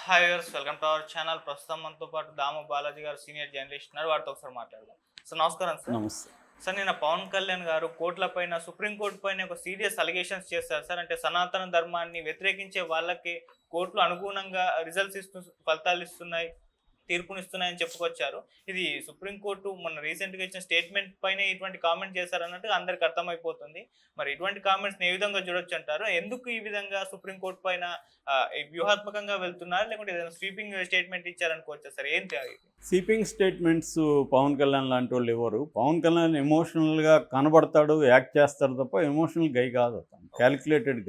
Hi viewers, welcome to our channel. ప్రస్తుతం మనతో పాటు దాము బాలాజీ గారు సీనియర్ జర్నలిస్ట్ ఉన్నారు. వారితో ఒకసారి మాట్లాడదాం. సార్ నమస్కారం సార్. నమస్తే. సార్ నిన్న పవన్ కళ్యాణ్ గారు కోర్టుల పైన సుప్రీంకోర్టు పైన ఒక సీరియస్ అలిగేషన్స్ చేస్తారు సార్. అంటే సనాతన ధర్మాన్ని వ్యతిరేకించే వాళ్ళకి కోర్టులు అనుగుణంగా రిజల్ట్స్ ఫలితాలు ఇస్తున్నాయి, తీర్పునిస్తున్నాయని చెప్పుకొచ్చారు. ఇది సుప్రీంకోర్టు మొన్న రీసెంట్గా ఇచ్చిన స్టేట్మెంట్ పైన ఇటువంటి కామెంట్ చేశారన్నట్టు అందరికి అర్థమైపోతుంది. మరి ఇటువంటి కామెంట్స్ని ఏ విధంగా చూడొచ్చు అంటారు? ఎందుకు ఈ విధంగా సుప్రీంకోర్టు పైన వ్యూహాత్మకంగా వెళ్తున్నారు, లేకుంటే ఏదైనా స్వీపింగ్ స్టేట్మెంట్ ఇచ్చారనుకోవచ్చా సార్? ఏంటి అది? స్వీపింగ్ స్టేట్మెంట్స్ పవన్ కళ్యాణ్ లాంటి వాళ్ళు ఎవరు? పవన్ కళ్యాణ్ ఎమోషనల్గా కనబడతాడు, యాక్ట్ చేస్తాడు తప్ప ఎమోషనల్ గై కాదు. అతను క్యాలిక్యులేటెడ్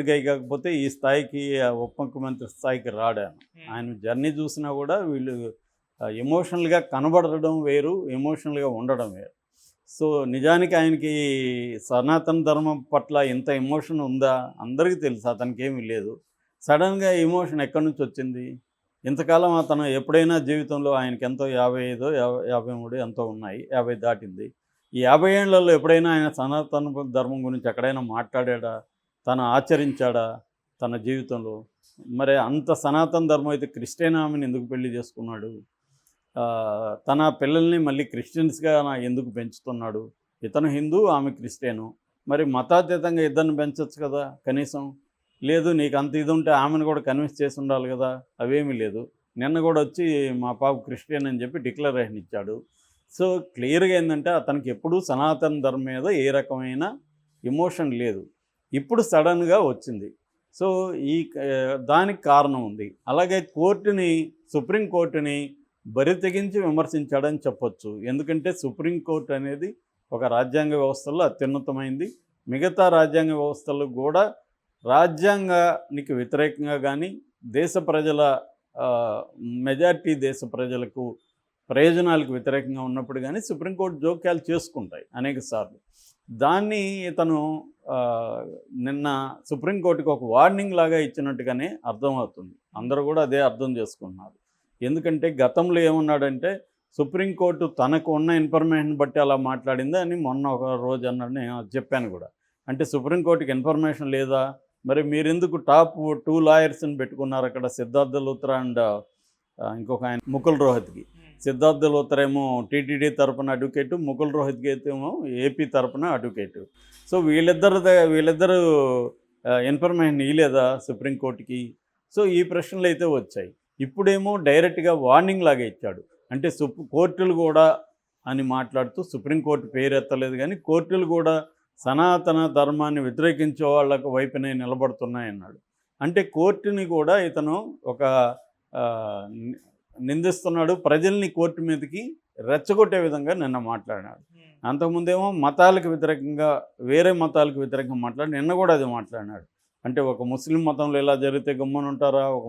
గై కాకపోతే ఈ స్థాయికి ఉప ముఖ్యమంత్రి స్థాయికి రాడాను. ఆయన జర్నీ చూసినా కూడా వీళ్ళు ఎమోషనల్గా కనబడడం వేరు, ఎమోషనల్గా ఉండడం వేరు. సో నిజానికి ఆయనకి సనాతన ధర్మం పట్ల ఇంత ఎమోషన్ ఉందా అందరికీ తెలుసు. అతనికి ఏమీ లేదు. సడన్గా ఎమోషన్ ఎక్కడి నుంచి వచ్చింది? ఇంతకాలం అతను ఎప్పుడైనా జీవితంలో ఆయనకి ఎంతో 55 53 ఎంతో ఉన్నాయి, 50 దాటింది. ఈ 50 ఏళ్లలో ఎప్పుడైనా ఆయన సనాతన ధర్మం గురించి ఎక్కడైనా మాట్లాడా, తను ఆచరించాడా తన జీవితంలో? మరి అంత సనాతన ధర్మం అయితే క్రిస్టియన్ ఆమెను ఎందుకు పెళ్లి చేసుకున్నాడు? తన పిల్లల్ని మళ్ళీ క్రిస్టియన్స్గా ఎందుకు పెంచుతున్నాడు? ఇతను హిందూ, ఆమె క్రిస్టియను. మరి మతాతీతంగా ఇద్దరిని పెంచవచ్చు కదా కనీసం. లేదు, నీకు అంత ఇది ఉంటే ఆమెను కూడా కన్విన్స్ చేసి ఉండాలి కదా. అవేమీ లేదు. నిన్న కూడా వచ్చి మా పాప క్రిస్టియన్ అని చెప్పి డిక్లరేషన్ ఇచ్చాడు. సో క్లియర్గా ఏంటంటే అతనికి ఎప్పుడూ సనాతన ధర్మం మీద ఏ రకమైన ఎమోషన్ లేదు. ఇప్పుడు సడన్గా వచ్చింది. సో దానికి కారణం ఉంది. అలాగే సుప్రీంకోర్టుని బరి తెగించి విమర్శించాడని చెప్పొచ్చు. ఎందుకంటే సుప్రీంకోర్టు అనేది ఒక రాజ్యాంగ వ్యవస్థలో అత్యున్నతమైంది. మిగతా రాజ్యాంగ వ్యవస్థలు కూడా రాజ్యాంగానికి వ్యతిరేకంగా కానీ, దేశ ప్రజల మెజారిటీ దేశ ప్రజలకు ప్రయోజనాలకు వ్యతిరేకంగా ఉన్నప్పుడు కానీ సుప్రీంకోర్టు జోక్యాలు చేసుకుంటాయి అనేక సార్లు. దాన్ని ఇతను నిన్న సుప్రీంకోర్టుకి ఒక వార్నింగ్ లాగా ఇచ్చినట్టుగానే అర్థమవుతుంది. అందరూ కూడా అదే అర్థం చేసుకుంటున్నారు. ఎందుకంటే గతంలో ఏమన్నాడంటే సుప్రీంకోర్టు తనకు ఉన్న ఇన్ఫర్మేషన్ బట్టి అలా మాట్లాడింది అని మొన్న ఒక రోజు అన్నాడు. నేను చెప్పాను కూడా. అంటే సుప్రీంకోర్టుకి ఇన్ఫర్మేషన్ లేదా? మరి మీరెందుకు టాప్ 2 లాయర్స్ని పెట్టుకున్నారు అక్కడ? సిద్ధార్థ లూత్రా అండ్ ఇంకొక ఆయన ముకుల్ రోహత్గి. సిద్ధార్థ లూత్రా ఏమో టీటీడీ తరపున అడ్వకేటు, ముకుల్ రోహత్గి అయితే ఏమో ఏపీ తరపున అడ్వకేటు. సో వీళ్ళిద్దరు ఇన్ఫర్మేషన్ ఇవ్వలేదా సుప్రీంకోర్టుకి? సో ఈ ప్రశ్నలు అయితే వచ్చాయి. ఇప్పుడేమో డైరెక్ట్గా వార్నింగ్ లాగా ఇచ్చాడు. అంటే కోర్టులు కూడా అని మాట్లాడుతూ సుప్రీంకోర్టు పేరు ఎత్తలేదు, కానీ కోర్టులు కూడా సనాతన ధర్మాన్ని వ్యతిరేకించే వాళ్ళకు వైపునే నిలబడుతున్నాయన్నాడు. అంటే కోర్టుని కూడా ఇతను ఒక నిందిస్తున్నాడు. ప్రజల్ని కోర్టు మీదకి రెచ్చగొట్టే విధంగా నిన్న మాట్లాడినాడు. అంతకుముందేమో మతాలకు వ్యతిరేకంగా, వేరే మతాలకు వ్యతిరేకంగా నిన్న కూడా అది మాట్లాడినాడు. అంటే ఒక ముస్లిం మతంలో ఇలా జరిగితే గమ్మునుంటారా, ఒక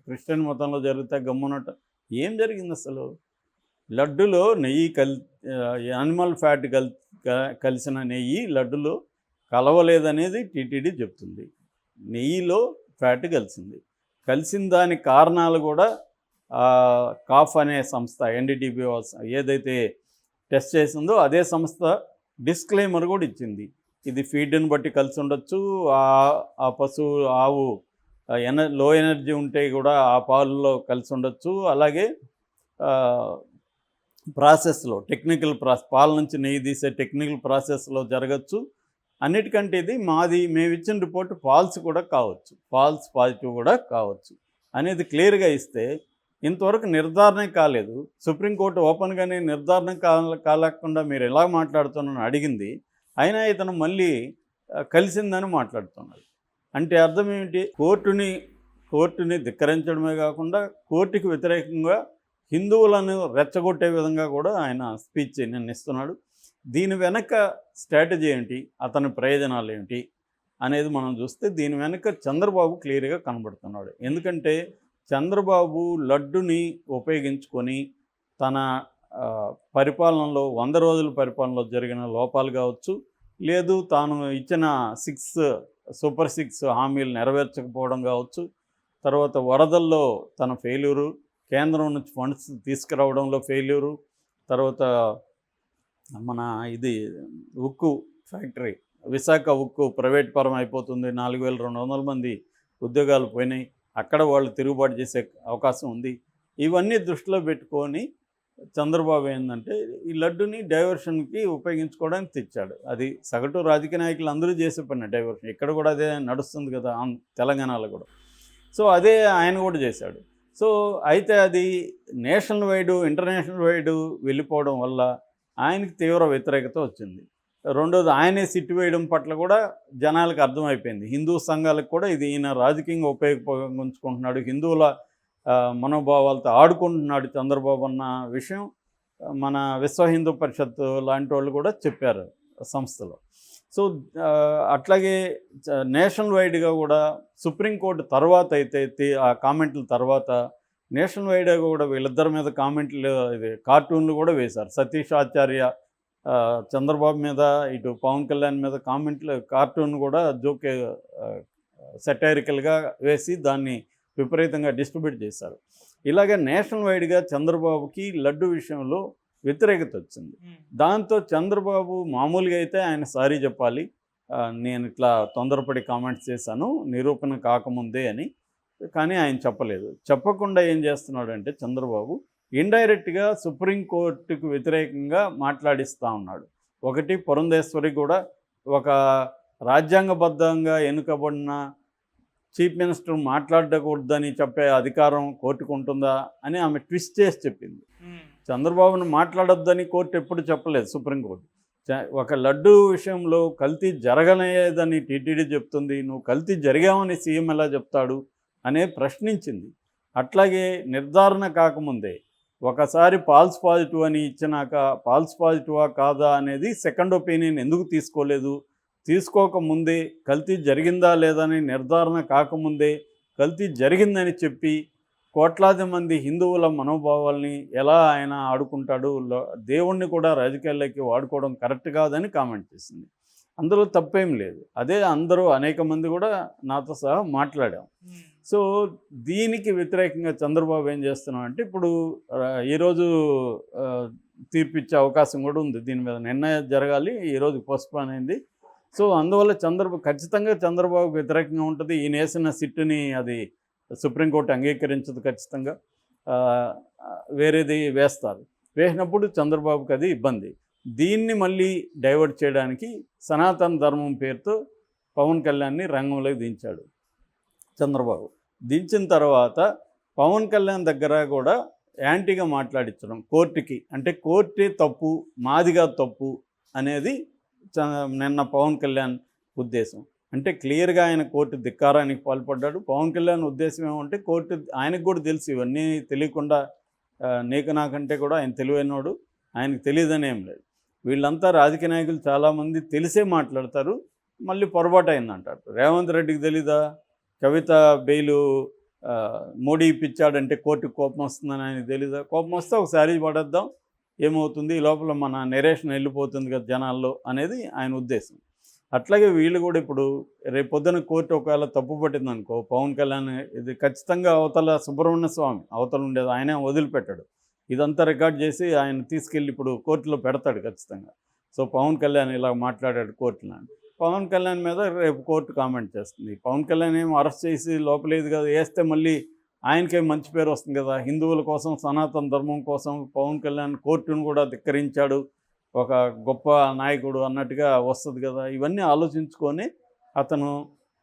క్రిస్టియన్ మతంలో జరిగితే గమ్మునుంటారా? ఏం జరిగింది అసలు? లడ్డులో నెయ్యి యానిమల్ ఫ్యాట్ కలిసిన నెయ్యి లడ్డులో కలవలేదనేది టీటీడీ చెప్తుంది. నెయ్యిలో ఫ్యాట్ కలిసిన దానికి కారణాలు కూడా కాఫ్ అనే సంస్థ ఎన్డీటీబీ ఏదైతే టెస్ట్ చేసిందో అదే సంస్థ డిస్క్లైమర్ కూడా ఇచ్చింది. ఇది ఫీడ్ని బట్టి కలిసి ఉండొచ్చు, ఆ పశువు ఆవు లో ఎనర్జీ ఉంటే కూడా ఆ పాలలో కలిసి ఉండొచ్చు, అలాగే ప్రాసెస్లో పాల నుంచి నెయ్యి తీసే టెక్నికల్ ప్రాసెస్లో జరగచ్చు. అన్నిటికంటే ఇది మేము ఇచ్చిన రిపోర్ట్ ఫాల్స్ కూడా కావచ్చు, ఫాల్స్ పాజిటివ్ కూడా కావచ్చు అనేది క్లియర్గా ఇస్తే ఇంతవరకు నిర్ధారణ కాలేదు. సుప్రీంకోర్టు ఓపెన్గానే నిర్ధారణ కాలేకుండా మీరు ఎలా మాట్లాడుతున్నారని అడిగింది. అయినా ఇతను మళ్ళీ కలిసిందని మాట్లాడుతున్నాడు. అంటే అర్థం ఏమిటి? కోర్టుని ధిక్కరించడమే కాకుండా కోర్టుకి వ్యతిరేకంగా హిందువులను రెచ్చగొట్టే విధంగా కూడా ఆయన స్పీచ్ నిన్న ఇస్తున్నాడు. దీని వెనక స్ట్రాటజీ ఏంటి, అతని ప్రయోజనాలు ఏమిటి అనేది మనం చూస్తే దీని వెనక చంద్రబాబు క్లియర్గా కనబడుతున్నాడు. ఎందుకంటే చంద్రబాబు లడ్డుని ఉపయోగించుకొని తన పరిపాలనలో 100 రోజుల పరిపాలనలో జరిగిన లోపాలు కావచ్చు, లేదు తాను ఇచ్చిన సూపర్ 6 హామీలు నెరవేర్చకపోవడం కావచ్చు, తర్వాత వరదల్లో తన ఫెయిల్యూరు, కేంద్రం నుంచి ఫండ్స్ తీసుకురావడంలో ఫెయిల్యూరు, తర్వాత మన ఉక్కు ఫ్యాక్టరీ విశాఖ ఉక్కు ప్రైవేట్ పరం అయిపోతుంది, 4200 మంది ఉద్యోగాలు పోయినాయి. అక్కడ వాళ్ళు తిరుగుబాటు చేసే అవకాశం ఉంది. ఇవన్నీ దృష్టిలో పెట్టుకొని చంద్రబాబు ఏంటంటే ఈ లడ్డుని డైవర్షన్కి ఉపయోగించుకోవడానికి తెచ్చాడు. అది సగటు రాజకీయ నాయకులు అందరూ చేసే పని డైవర్షన్. ఇక్కడ కూడా అదే నడుస్తుంది కదా తెలంగాణలో కూడా. సో అదే ఆయన కూడా చేశాడు. సో అయితే అది నేషనల్ వైడ్ ఇంటర్నేషనల్ వైడ్ వెళ్ళిపోవడం వల్ల ఆయనకి తీవ్ర వ్యతిరేకత వచ్చింది. రెండోది ఆయనే సిట్టు వేయడం పట్ల కూడా జనాలకు అర్థమైపోయింది. హిందూ సంఘాలకు కూడా ఇది ఈయన రాజకీయంగా ఉపయోగించుకుంటున్నాడు, హిందువుల మనోభావాలతో ఆడుకుంటున్నాడు చంద్రబాబు అన్న విషయం మన విశ్వ హిందూ పరిషత్ లాంటి వాళ్ళు కూడా చెప్పారు సంస్థలో. సో అట్లాగే నేషనల్ వైడ్గా కూడా సుప్రీంకోర్టు తర్వాత అయితే ఆ కామెంట్ల తర్వాత నేషనల్ వైడ్గా కూడా వీళ్ళిద్దరి మీద కామెంట్లు కార్టూన్లు కూడా వేశారు. సతీష్ ఆచార్య చంద్రబాబు మీద, ఇటు పవన్ కళ్యాణ్ మీద కామెంట్లు కార్టూన్ కూడా జోకే సెటైరికల్గా వేసి దాన్ని విపరీతంగా డిస్ట్రిబ్యూట్ చేశారు. ఇలాగే నేషనల్ వైడ్గా చంద్రబాబుకి లడ్డు విషయంలో వ్యతిరేకత వచ్చింది. దాంతో చంద్రబాబు మామూలుగా అయితే ఆయన సారీ చెప్పాలి, నేను ఇట్లా తొందరపడి కామెంట్స్ చేశాను నిరూపణ కాకముందే అని, కానీ ఆయన చెప్పలేదు. చెప్పకుండా ఏం చేస్తున్నాడంటే చంద్రబాబు ఇండైరెక్ట్గా సుప్రీంకోర్టుకు వ్యతిరేకంగా మాట్లాడిస్తూ ఉన్నాడు. ఒకటి, పురంధేశ్వరి కూడా ఒక రాజ్యాంగబద్ధంగా ఎన్నుకబడిన చీఫ్ మినిస్టర్ మాట్లాడకూడదని చెప్పే అధికారం కోర్టుకు ఉంటుందా అని ఆమె ట్విస్ట్ చేసి చెప్పింది. చంద్రబాబును మాట్లాడొద్దని కోర్టు ఎప్పుడు చెప్పలేదు సుప్రీంకోర్టు. ఒక లడ్డు విషయంలో కల్తీ జరగలేదని టీటీడీ చెప్తుంది, నువ్వు కల్తీ జరిగామని సీఎం ఎలా చెప్తాడు అనే ప్రశ్నించింది. అట్లాగే నిర్ధారణ కాకముందే ఒకసారి ఫాల్స్ పాజిటివ్ అని ఇచ్చినాక ఫాల్స్ పాజిటివా కాదా అనేది సెకండ్ ఒపీనియన్ ఎందుకు తీసుకోలేదు, తీసుకోకముందే కల్తీ జరిగిందా లేదని నిర్ధారణ కాకముందే కల్తీ జరిగిందని చెప్పి కోట్లాది మంది హిందువుల మనోభావాల్ని ఎలా ఆయన ఆడుకుంటాడు, దేవుణ్ణి కూడా రాజకీయాల్లోకి వాడుకోవడం కరెక్ట్ కాదని కామెంట్ చేసింది. అందులో తప్పేం లేదు. అదే అందరూ అనేక మంది కూడా నాతో సహా మాట్లాడాం. సో దీనికి వ్యతిరేకంగా చంద్రబాబు ఏం చేస్తున్నాం అంటే ఇప్పుడు ఈరోజు తీర్పు ఇచ్చే అవకాశం కూడా ఉంది. దీని మీద నిర్ణయం జరగాలి, ఈరోజు పోస్ట్పోన్ అయింది. సో అందువల్ల ఖచ్చితంగా చంద్రబాబుకు వ్యతిరేకంగా ఉంటుంది. ఈయన వేసిన సిట్టుని అది సుప్రీంకోర్టు అంగీకరించదు, ఖచ్చితంగా వేరేది వేస్తారు. వేసినప్పుడు చంద్రబాబుకి అది ఇబ్బంది. దీన్ని మళ్ళీ డైవర్ట్ చేయడానికి సనాతన ధర్మం పేరుతో పవన్ కళ్యాణ్ని రంగంలోకి దించాడు చంద్రబాబు. దించిన తర్వాత పవన్ కళ్యాణ్ దగ్గర కూడా యాంటీగా మాట్లాడించడం కోర్టుకి, అంటే కోర్టే తప్పు మాదిగా తప్పు అనేది నిన్న పవన్ కళ్యాణ్ ఉద్దేశం. అంటే క్లియర్గా ఆయన కోర్టు ధిక్కారానికి పాల్పడ్డాడు. పవన్ కళ్యాణ్ ఉద్దేశం ఏమంటే కోర్టు ఆయనకు కూడా తెలుసు ఇవన్నీ తెలియకుండా, నీకు నాకంటే కూడా ఆయన తెలివైనోడు, ఆయనకు తెలియదని ఏం లేదు. వీళ్ళంతా రాజకీయ నాయకులు చాలామంది తెలిసే మాట్లాడతారు, మళ్ళీ పొరపాటు అయిందంటారు. రేవంత్ రెడ్డికి తెలీదా కవిత బెయిలు మోడీ ఇప్పించాడంటే కోర్టుకు కోపం వస్తుందని ఆయనకు తెలీదా? కోపం వస్తే ఒకసారి పడేద్దాం, ఏమవుతుంది, ఈ లోపల మన నెరేషన్ వెళ్ళిపోతుంది కదా జనాల్లో అనేది ఆయన ఉద్దేశం. అట్లాగే వీళ్ళు కూడా ఇప్పుడు రేపొద్దున కోర్టు ఒకవేళ తప్పు పట్టిందనుకో, పవన్ కళ్యాణ్ ఇది ఖచ్చితంగా అవతల సుబ్రహ్మణ్య స్వామి అవతల ఉండేది ఆయనే వదిలిపెట్టాడు. ఇదంతా రికార్డ్ చేసి ఆయన తీసుకెళ్ళి ఇప్పుడు కోర్టులో పెడతాడు ఖచ్చితంగా. సో పవన్ కళ్యాణ్ ఇలా మాట్లాడాడు కోర్టులో, పవన్ కళ్యాణ్ మీద రేపు కోర్టు కామెంట్ చేస్తుంది. పవన్ కళ్యాణ్ ఏమో అరెస్ట్ చేసి లోపలేదు కదా, వేస్తే మళ్ళీ ఆయనకే మంచి పేరు వస్తుంది కదా. హిందువుల కోసం, సనాతన ధర్మం కోసం పవన్ కళ్యాణ్ కోర్టును కూడా ధిక్కరించాడు, ఒక గొప్ప నాయకుడు అన్నట్టుగా వస్తుంది కదా. ఇవన్నీ ఆలోచించుకొని అతను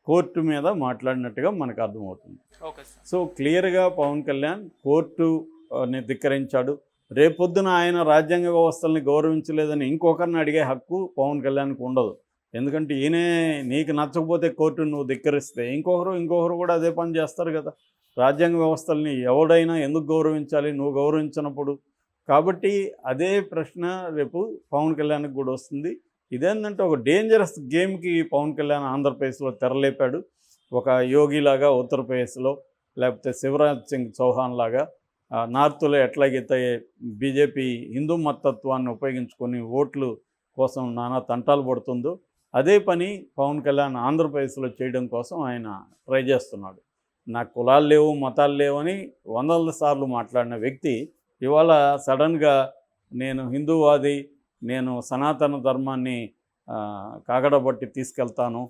కోర్టు మీద మాట్లాడినట్టుగా మనకు అర్థమవుతుంది. సో క్లియర్గా పవన్ కళ్యాణ్ కోర్టుని ధిక్కరించాడు. రేపొద్దున ఆయన రాజ్యాంగ వ్యవస్థల్ని గౌరవించలేదని ఇంకొకరిని అడిగే హక్కు పవన్ కళ్యాణ్కి ఉండదు. ఎందుకంటే ఈయనే నీకు నచ్చకపోతే కోర్టును నువ్వు ధిక్కరిస్తే ఇంకొకరు కూడా అదే పని చేస్తారు కదా. రాజ్యాంగ వ్యవస్థల్ని ఎవడైనా ఎందుకు గౌరవించాలి నువ్వు గౌరవించినప్పుడు? కాబట్టి అదే ప్రశ్న రేపు పవన్ కళ్యాణ్కి కూడా వస్తుంది. ఇదేంటంటే ఒక డేంజరస్ గేమ్కి పవన్ కళ్యాణ్ ఆంధ్రప్రదేశ్లో తెరలేపాడు. ఒక యోగిలాగా ఉత్తరప్రదేశ్లో, లేకపోతే శివరాజ్ సింగ్ చౌహాన్ లాగా నార్త్లో ఎట్లాగైతే బీజేపీ హిందూ మతత్వాన్ని ఉపయోగించుకొని ఓట్లు కోసం నానా తంటాలు పడుతుందో, అదే పని పవన్ కళ్యాణ్ ఆంధ్రప్రదేశ్లో చేయడం కోసం ఆయన ట్రై చేస్తున్నాడు. నాకు కులాలు లేవు, మతాలు లేవు అని వందల సార్లు మాట్లాడిన వ్యక్తి ఇవాళ సడన్గా నేను హిందూవాది, నేను సనాతన ధర్మాన్ని కాగడబట్టి తీసుకెళ్తాను,